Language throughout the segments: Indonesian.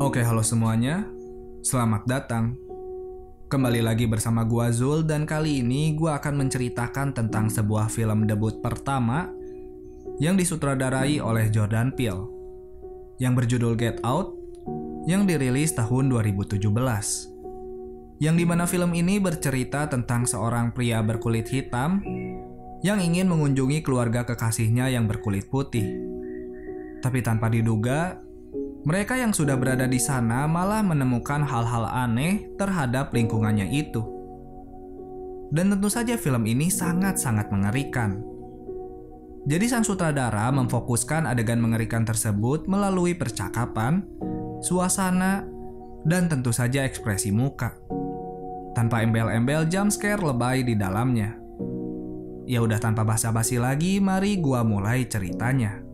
Oke, halo semuanya. Selamat datang. Kembali lagi bersama gua Zul dan kali ini gua akan menceritakan tentang sebuah film debut pertama yang disutradarai oleh Jordan Peele yang berjudul Get Out yang dirilis tahun 2017. Yang dimana film ini bercerita tentang seorang pria berkulit hitam yang ingin mengunjungi keluarga kekasihnya yang berkulit putih. Tapi tanpa diduga, mereka yang sudah berada di sana malah menemukan hal-hal aneh terhadap lingkungannya itu. Dan tentu saja film ini sangat-sangat mengerikan. Jadi sang sutradara memfokuskan adegan mengerikan tersebut melalui percakapan, suasana, dan tentu saja ekspresi muka. Tanpa embel-embel jump scare lebay di dalamnya. Ya udah, tanpa basa-basi lagi, mari gua mulai ceritanya.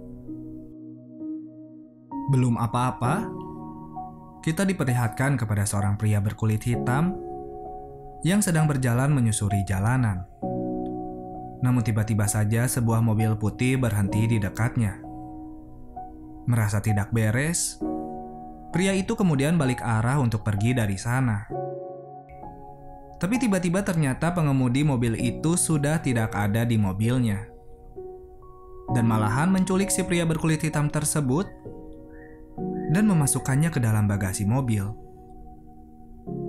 Belum apa-apa, kita diperlihatkan kepada seorang pria berkulit hitam yang sedang berjalan menyusuri jalanan. Namun tiba-tiba saja sebuah mobil putih berhenti di dekatnya. Merasa tidak beres, pria itu kemudian balik arah untuk pergi dari sana. Tapi tiba-tiba ternyata pengemudi mobil itu sudah tidak ada di mobilnya. Dan malahan menculik si pria berkulit hitam tersebut dan memasukkannya ke dalam bagasi mobil.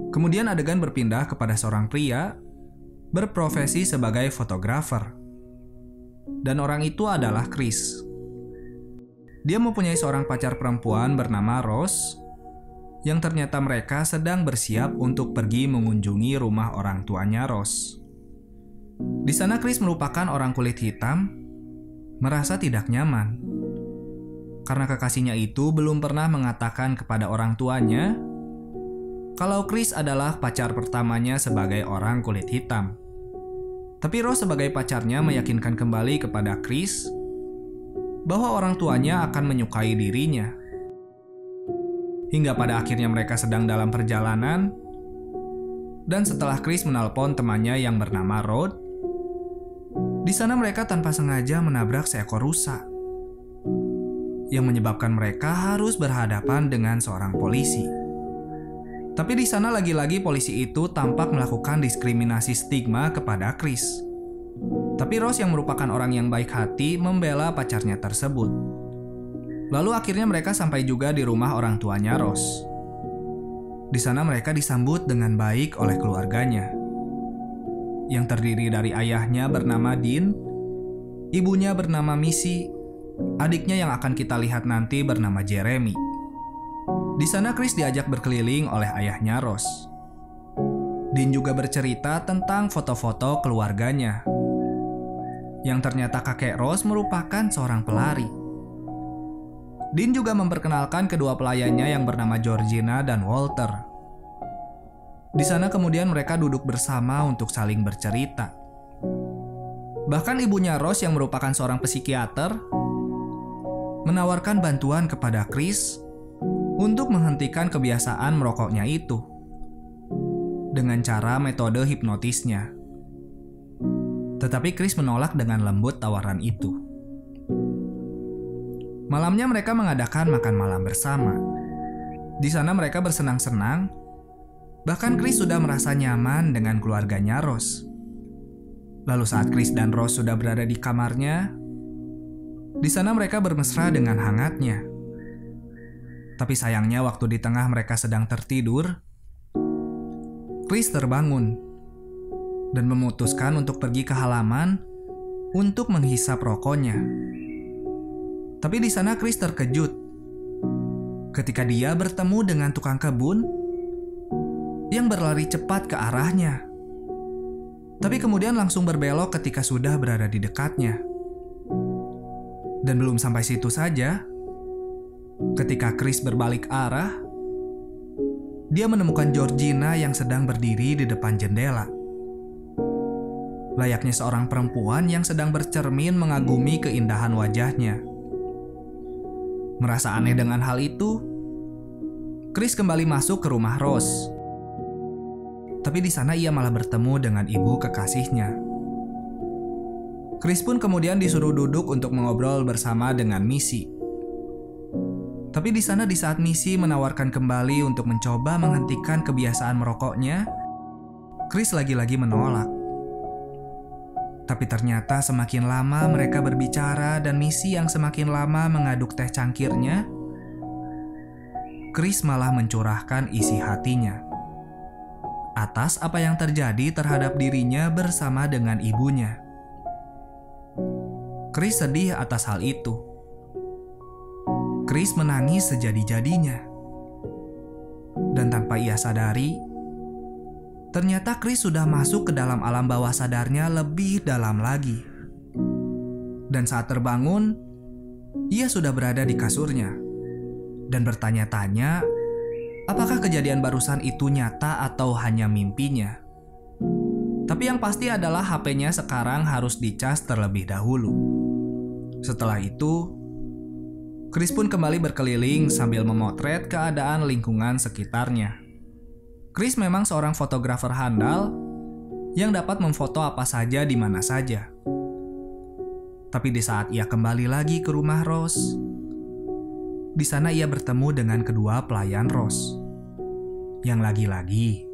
Kemudian adegan berpindah kepada seorang pria berprofesi sebagai fotografer. Dan orang itu adalah Chris. Dia mempunyai seorang pacar perempuan bernama Rose, yang ternyata mereka sedang bersiap untuk pergi mengunjungi rumah orang tuanya Rose. Di sana Chris merupakan orang kulit hitam, merasa tidak nyaman karena kekasihnya itu belum pernah mengatakan kepada orang tuanya kalau Chris adalah pacar pertamanya sebagai orang kulit hitam. Tapi Rose sebagai pacarnya meyakinkan kembali kepada Chris bahwa orang tuanya akan menyukai dirinya. Hingga pada akhirnya mereka sedang dalam perjalanan, dan setelah Chris menelpon temannya yang bernama Rod, di sana mereka tanpa sengaja menabrak seekor rusa yang menyebabkan mereka harus berhadapan dengan seorang polisi. Tapi di sana lagi-lagi polisi itu tampak melakukan diskriminasi stigma kepada Chris. Tapi Rose yang merupakan orang yang baik hati membela pacarnya tersebut. Lalu akhirnya mereka sampai juga di rumah orang tuanya Rose. Di sana mereka disambut dengan baik oleh keluarganya, yang terdiri dari ayahnya bernama Dean, ibunya bernama Missy, adiknya yang akan kita lihat nanti bernama Jeremy. Di sana Chris diajak berkeliling oleh ayahnya Rose. Dean juga bercerita tentang foto-foto keluarganya, yang ternyata kakek Rose merupakan seorang pelari. Dean juga memperkenalkan kedua pelayannya yang bernama Georgina dan Walter. Di sana kemudian mereka duduk bersama untuk saling bercerita. Bahkan ibunya Rose yang merupakan seorang psikiater menawarkan bantuan kepada Chris untuk menghentikan kebiasaan merokoknya itu dengan cara metode hipnotisnya. Tetapi Chris menolak dengan lembut tawaran itu. Malamnya mereka mengadakan makan malam bersama. Di sana mereka bersenang-senang, bahkan Chris sudah merasa nyaman dengan keluarganya Rose. Lalu saat Chris dan Rose sudah berada di kamarnya, di sana mereka bermesra dengan hangatnya. Tapi sayangnya waktu di tengah mereka sedang tertidur, Chris terbangun dan memutuskan untuk pergi ke halaman untuk menghisap rokoknya. Tapi di sana Chris terkejut ketika dia bertemu dengan tukang kebun yang berlari cepat ke arahnya. Tapi kemudian langsung berbelok ketika sudah berada di dekatnya. Dan belum sampai situ saja, ketika Chris berbalik arah, dia menemukan Georgina yang sedang berdiri di depan jendela. Layaknya seorang perempuan yang sedang bercermin mengagumi keindahan wajahnya. Merasa aneh dengan hal itu, Chris kembali masuk ke rumah Rose. Tapi di sana ia malah bertemu dengan ibu kekasihnya. Chris pun kemudian disuruh duduk untuk mengobrol bersama dengan Missy. Tapi di sana di saat Missy menawarkan kembali untuk mencoba menghentikan kebiasaan merokoknya, Chris lagi-lagi menolak. Tapi ternyata semakin lama mereka berbicara dan Missy yang semakin lama mengaduk teh cangkirnya, Chris malah mencurahkan isi hatinya atas apa yang terjadi terhadap dirinya bersama dengan ibunya. Chris sedih atas hal itu. Chris menangis sejadi-jadinya. Dan tanpa ia sadari, ternyata Chris sudah masuk ke dalam alam bawah sadarnya lebih dalam lagi. Dan saat terbangun, ia sudah berada di kasurnya dan bertanya-tanya apakah kejadian barusan itu nyata atau hanya mimpinya. Tapi yang pasti adalah HP-nya sekarang harus dicas terlebih dahulu. Setelah itu, Chris pun kembali berkeliling sambil memotret keadaan lingkungan sekitarnya. Chris memang seorang fotografer handal yang dapat memfoto apa saja di mana saja. Tapi di saat ia kembali lagi ke rumah Rose, di sana ia bertemu dengan kedua pelayan Rose. Yang lagi-lagi,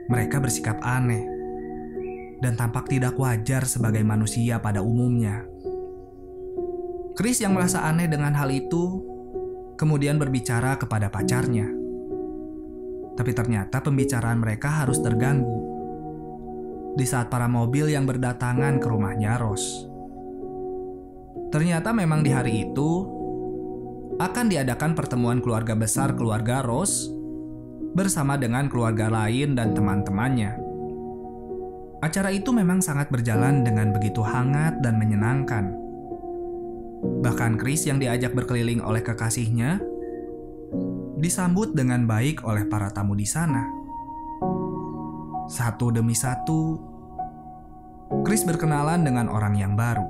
mereka bersikap aneh dan tampak tidak wajar sebagai manusia pada umumnya. Chris yang merasa aneh dengan hal itu, kemudian berbicara kepada pacarnya. Tapi ternyata pembicaraan mereka harus terganggu di saat para mobil yang berdatangan ke rumahnya Rose. Ternyata memang di hari itu akan diadakan pertemuan keluarga besar keluarga Rose bersama dengan keluarga lain dan teman-temannya. Acara itu memang sangat berjalan dengan begitu hangat dan menyenangkan. Bahkan Chris yang diajak berkeliling oleh kekasihnya disambut dengan baik oleh para tamu di sana. Satu demi satu, Chris berkenalan dengan orang yang baru.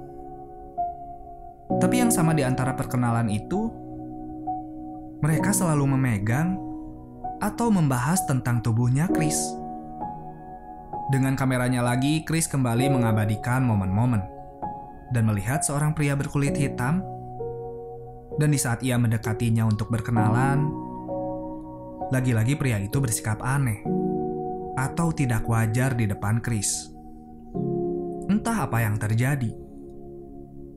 Tapi yang sama di antara perkenalan itu, mereka selalu memegang atau membahas tentang tubuhnya Chris. Dengan kameranya lagi, Chris kembali mengabadikan momen-momen dan melihat seorang pria berkulit hitam. Dan di saat ia mendekatinya untuk berkenalan, lagi-lagi pria itu bersikap aneh atau tidak wajar di depan Chris. Entah apa yang terjadi.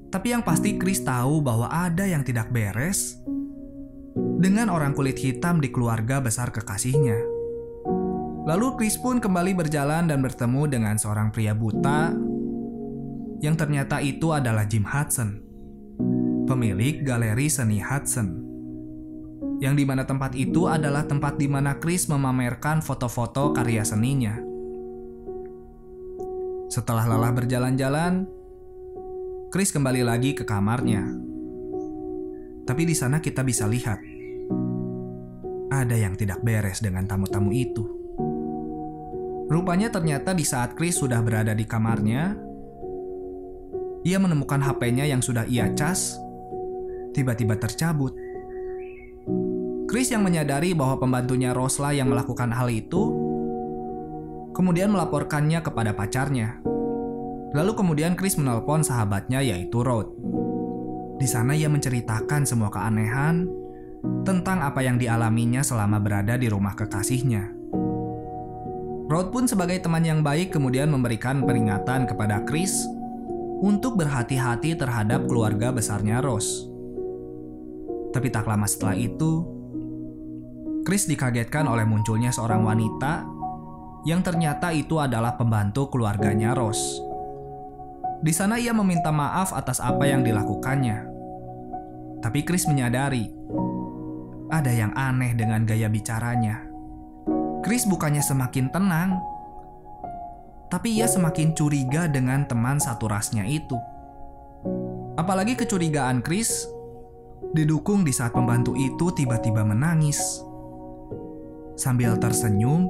Tapi yang pasti Chris tahu bahwa ada yang tidak beres dengan orang kulit hitam di keluarga besar kekasihnya. Lalu Chris pun kembali berjalan dan bertemu dengan seorang pria buta yang ternyata itu adalah Jim Hudson, pemilik galeri seni Hudson, yang dimana tempat itu adalah tempat dimana Chris memamerkan foto-foto karya seninya. Setelah lelah berjalan-jalan, Chris kembali lagi ke kamarnya. Tapi di sana kita bisa lihat ada yang tidak beres dengan tamu-tamu itu. Rupanya ternyata di saat Chris sudah berada di kamarnya, ia menemukan HP-nya yang sudah ia cas tiba-tiba tercabut. Chris yang menyadari bahwa pembantunya Rosla yang melakukan hal itu, kemudian melaporkannya kepada pacarnya. Lalu kemudian Chris menelpon sahabatnya yaitu Rod. Di sana ia menceritakan semua keanehan tentang apa yang dialaminya selama berada di rumah kekasihnya. Rod pun sebagai teman yang baik kemudian memberikan peringatan kepada Chris untuk berhati-hati terhadap keluarga besarnya Rose. Tapi tak lama setelah itu, Chris dikagetkan oleh munculnya seorang wanita yang ternyata itu adalah pembantu keluarganya Rose. Di sana ia meminta maaf atas apa yang dilakukannya. Tapi Chris menyadari ada yang aneh dengan gaya bicaranya. Chris bukannya semakin tenang, tapi ia semakin curiga dengan teman satu rasnya itu. Apalagi kecurigaan Chris didukung di saat pembantu itu tiba-tiba menangis sambil tersenyum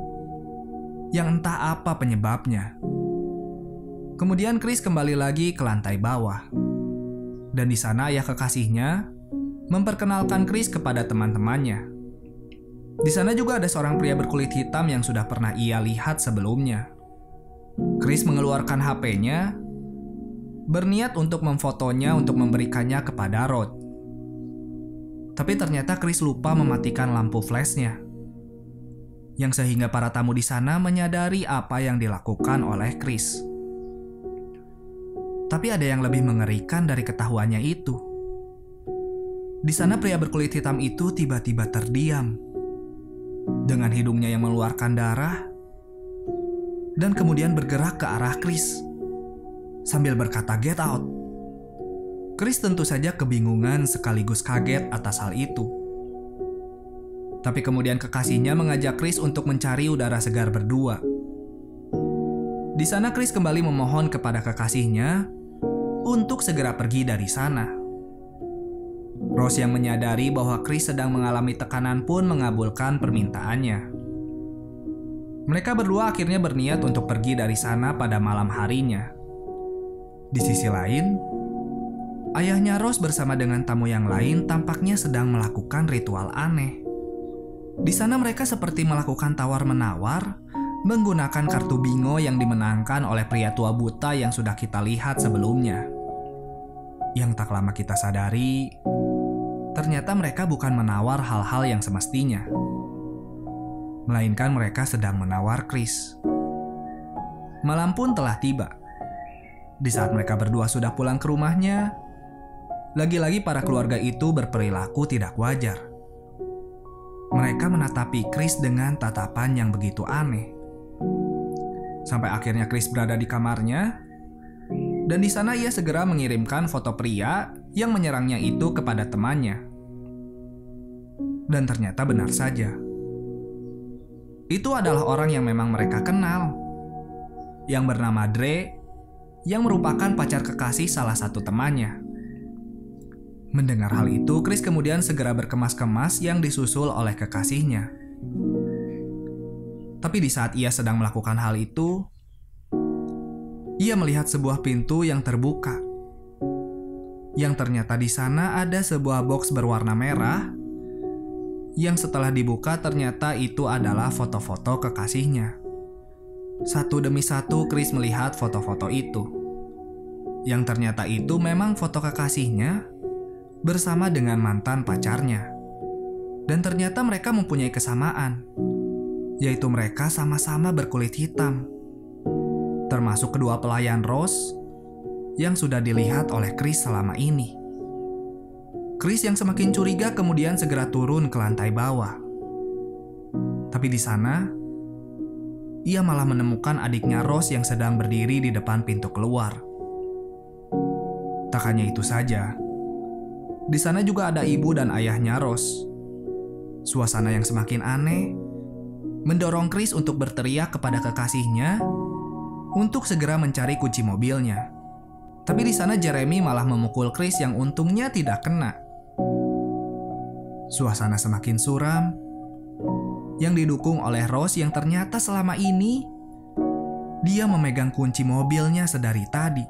yang entah apa penyebabnya. Kemudian Chris kembali lagi ke lantai bawah. Dan di sana ayah kekasihnya memperkenalkan Chris kepada teman-temannya. Di sana juga ada seorang pria berkulit hitam yang sudah pernah ia lihat sebelumnya. Chris mengeluarkan HP-nya, berniat untuk memfotonya untuk memberikannya kepada Rod. Tapi ternyata Chris lupa mematikan lampu flashnya, yang sehingga para tamu di sana menyadari apa yang dilakukan oleh Chris. Tapi ada yang lebih mengerikan dari ketahuannya itu. Di sana pria berkulit hitam itu tiba-tiba terdiam, dengan hidungnya yang mengeluarkan darah, dan kemudian bergerak ke arah Chris, sambil berkata "Get out!". Chris tentu saja kebingungan sekaligus kaget atas hal itu. Tapi kemudian kekasihnya mengajak Chris untuk mencari udara segar berdua. Di sana Chris kembali memohon kepada kekasihnya untuk segera pergi dari sana. Rose yang menyadari bahwa Chris sedang mengalami tekanan pun mengabulkan permintaannya. Mereka berdua akhirnya berniat untuk pergi dari sana pada malam harinya. Di sisi lain, ayahnya Rose bersama dengan tamu yang lain tampaknya sedang melakukan ritual aneh. Di sana mereka seperti melakukan tawar-menawar menggunakan kartu bingo yang dimenangkan oleh pria tua buta yang sudah kita lihat sebelumnya. Yang tak lama kita sadari, ternyata mereka bukan menawar hal-hal yang semestinya, melainkan mereka sedang menawar Chris. Malam pun telah tiba. Di saat mereka berdua sudah pulang ke rumahnya, lagi-lagi para keluarga itu berperilaku tidak wajar. Mereka menatapi Chris dengan tatapan yang begitu aneh. Sampai akhirnya Chris berada di kamarnya, dan di sana ia segera mengirimkan foto pria yang menyerangnya itu kepada temannya. Dan ternyata benar saja. Itu adalah orang yang memang mereka kenal, yang bernama Dre, yang merupakan pacar kekasih salah satu temannya. Mendengar hal itu, Chris kemudian segera berkemas-kemas yang disusul oleh kekasihnya. Tapi di saat ia sedang melakukan hal itu, ia melihat sebuah pintu yang terbuka. Yang ternyata di sana ada sebuah box berwarna merah, yang setelah dibuka ternyata itu adalah foto-foto kekasihnya. Satu demi satu Chris melihat foto-foto itu, yang ternyata itu memang foto kekasihnya bersama dengan mantan pacarnya. Dan ternyata mereka mempunyai kesamaan, yaitu mereka sama-sama berkulit hitam, termasuk kedua pelayan Rose yang sudah dilihat oleh Chris selama ini. Chris yang semakin curiga kemudian segera turun ke lantai bawah. Tapi di sana, ia malah menemukan adiknya Rose yang sedang berdiri di depan pintu keluar. Tak hanya itu saja, di sana juga ada ibu dan ayahnya Rose. Suasana yang semakin aneh mendorong Chris untuk berteriak kepada kekasihnya untuk segera mencari kunci mobilnya. Tapi di sana Jeremy malah memukul Chris yang untungnya tidak kena. Suasana semakin suram, yang didukung oleh Rose yang ternyata selama ini dia memegang kunci mobilnya sedari tadi.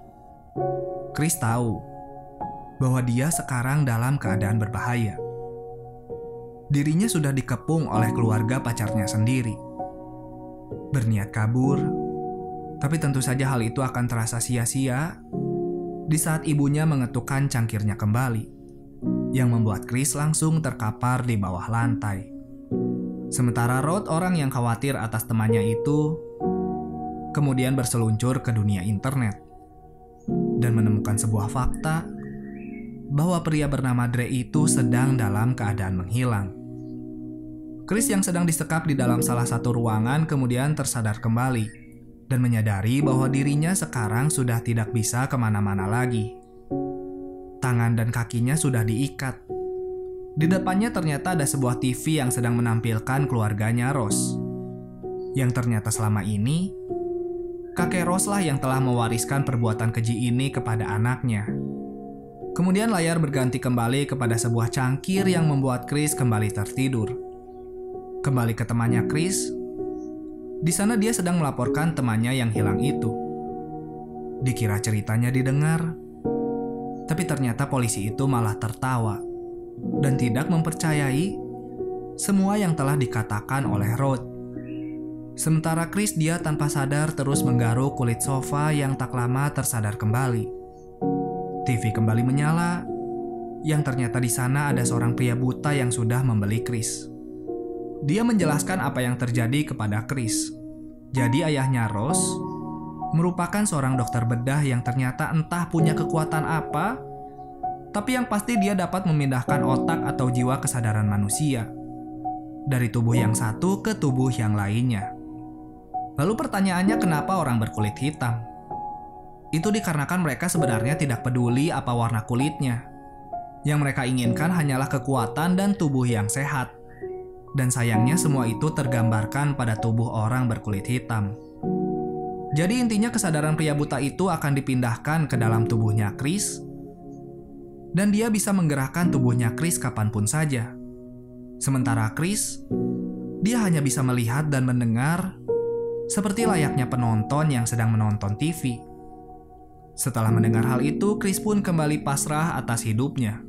Chris tahu bahwa dia sekarang dalam keadaan berbahaya. Dirinya sudah dikepung oleh keluarga pacarnya sendiri. Berniat kabur, tapi tentu saja hal itu akan terasa sia-sia di saat ibunya mengetukkan cangkirnya kembali, yang membuat Chris langsung terkapar di bawah lantai. Sementara Rod, orang yang khawatir atas temannya itu, kemudian berseluncur ke dunia internet dan menemukan sebuah fakta bahwa pria bernama Dre itu sedang dalam keadaan menghilang. Chris yang sedang disekap di dalam salah satu ruangan kemudian tersadar kembali dan menyadari bahwa dirinya sekarang sudah tidak bisa kemana-mana lagi. Tangan dan kakinya sudah diikat. Di depannya ternyata ada sebuah TV yang sedang menampilkan keluarganya Rose, yang ternyata selama ini kakek Rose lah yang telah mewariskan perbuatan keji ini kepada anaknya. Kemudian layar berganti kembali kepada sebuah cangkir yang membuat Chris kembali tertidur. Kembali ke temannya Chris. Di sana dia sedang melaporkan temannya yang hilang itu. Dikira ceritanya didengar, tapi ternyata polisi itu malah tertawa dan tidak mempercayai semua yang telah dikatakan oleh Rod. Sementara Chris dia tanpa sadar terus menggaruk kulit sofa yang tak lama tersadar kembali. TV kembali menyala yang ternyata di sana ada seorang pria buta yang sudah membeli Chris. Dia menjelaskan apa yang terjadi kepada Chris. Jadi ayahnya Rose merupakan seorang dokter bedah yang ternyata entah punya kekuatan apa, tapi yang pasti dia dapat memindahkan otak atau jiwa kesadaran manusia dari tubuh yang satu ke tubuh yang lainnya. Lalu pertanyaannya, kenapa orang berkulit hitam? Itu dikarenakan mereka sebenarnya tidak peduli apa warna kulitnya. Yang mereka inginkan hanyalah kekuatan dan tubuh yang sehat. Dan sayangnya semua itu tergambarkan pada tubuh orang berkulit hitam. Jadi intinya kesadaran pria buta itu akan dipindahkan ke dalam tubuhnya Chris, dan dia bisa menggerakkan tubuhnya Chris kapanpun saja. Sementara Chris, dia hanya bisa melihat dan mendengar seperti layaknya penonton yang sedang menonton TV. Setelah mendengar hal itu, Chris pun kembali pasrah atas hidupnya.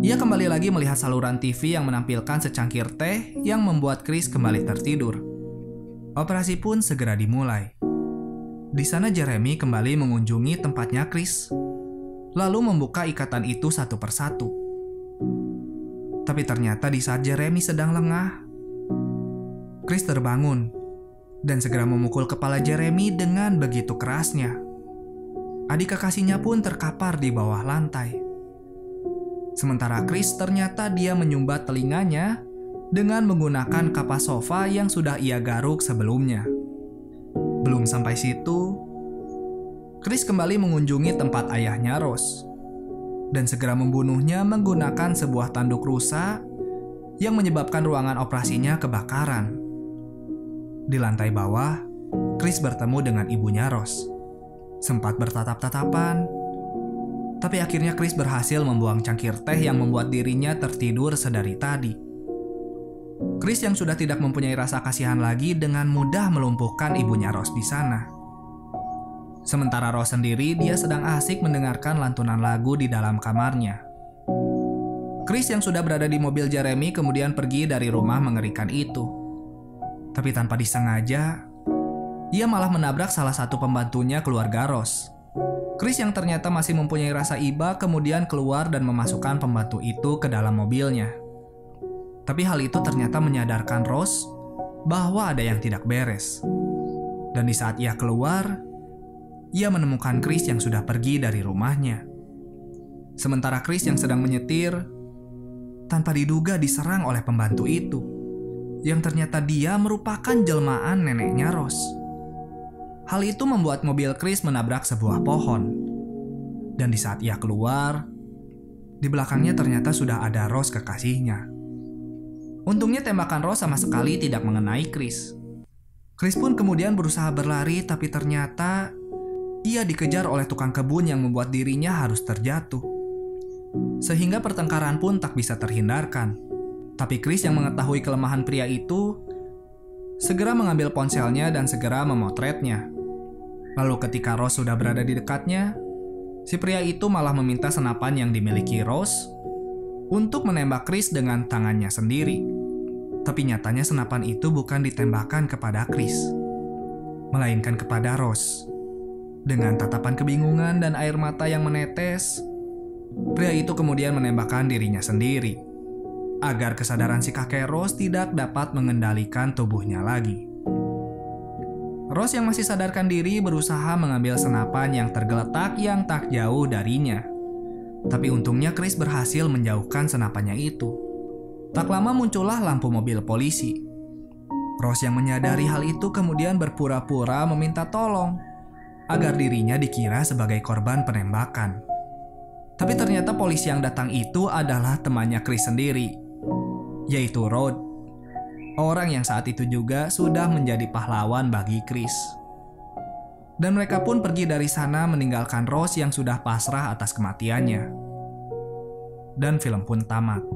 Ia kembali lagi melihat saluran TV yang menampilkan secangkir teh yang membuat Chris kembali tertidur. Operasi pun segera dimulai. Di sana Jeremy kembali mengunjungi tempatnya Chris, lalu membuka ikatan itu satu persatu. Tapi ternyata di saat Jeremy sedang lengah, Chris terbangun dan segera memukul kepala Jeremy dengan begitu kerasnya. Adik kekasihnya pun terkapar di bawah lantai. Sementara Chris ternyata dia menyumbat telinganya dengan menggunakan kapas sofa yang sudah ia garuk sebelumnya. Belum sampai situ, Chris kembali mengunjungi tempat ayahnya Rose dan segera membunuhnya menggunakan sebuah tanduk rusa yang menyebabkan ruangan operasinya kebakaran. Di lantai bawah, Chris bertemu dengan ibunya Rose. Sempat bertatap-tatapan, tapi akhirnya Chris berhasil membuang cangkir teh yang membuat dirinya tertidur sedari tadi. Chris yang sudah tidak mempunyai rasa kasihan lagi dengan mudah melumpuhkan ibunya Rose di sana. Sementara Rose sendiri, dia sedang asik mendengarkan lantunan lagu di dalam kamarnya. Chris yang sudah berada di mobil Jeremy kemudian pergi dari rumah mengerikan itu. Tapi tanpa disengaja, ia malah menabrak salah satu pembantunya keluarga Rose. Chris yang ternyata masih mempunyai rasa iba kemudian keluar dan memasukkan pembantu itu ke dalam mobilnya. Tapi hal itu ternyata menyadarkan Rose bahwa ada yang tidak beres. Dan di saat ia keluar, ia menemukan Chris yang sudah pergi dari rumahnya. Sementara Chris yang sedang menyetir, tanpa diduga diserang oleh pembantu itu, yang ternyata dia merupakan jelmaan neneknya Rose. Hal itu membuat mobil Chris menabrak sebuah pohon. Dan di saat ia keluar, di belakangnya ternyata sudah ada Rose kekasihnya. Untungnya tembakan Rose sama sekali tidak mengenai Chris. Chris pun kemudian berusaha berlari, tapi ternyata ia dikejar oleh tukang kebun yang membuat dirinya harus terjatuh. Sehingga pertengkaran pun tak bisa terhindarkan. Tapi Chris yang mengetahui kelemahan pria itu segera mengambil ponselnya dan segera memotretnya. Lalu ketika Rose sudah berada di dekatnya, si pria itu malah meminta senapan yang dimiliki Rose untuk menembak Chris dengan tangannya sendiri. Tapi nyatanya senapan itu bukan ditembakkan kepada Chris, melainkan kepada Rose. Dengan tatapan kebingungan dan air mata yang menetes, pria itu kemudian menembakkan dirinya sendiri, agar kesadaran si kakek Rose tidak dapat mengendalikan tubuhnya lagi. Rose yang masih sadarkan diri berusaha mengambil senapan yang tergeletak yang tak jauh darinya. Tapi untungnya Chris berhasil menjauhkan senapannya itu. Tak lama muncullah lampu mobil polisi. Rose yang menyadari hal itu kemudian berpura-pura meminta tolong agar dirinya dikira sebagai korban penembakan. Tapi ternyata polisi yang datang itu adalah temannya Chris sendiri, yaitu Rod. Orang yang saat itu juga sudah menjadi pahlawan bagi Chris. Dan mereka pun pergi dari sana meninggalkan Rose yang sudah pasrah atas kematiannya. Dan film pun tamat.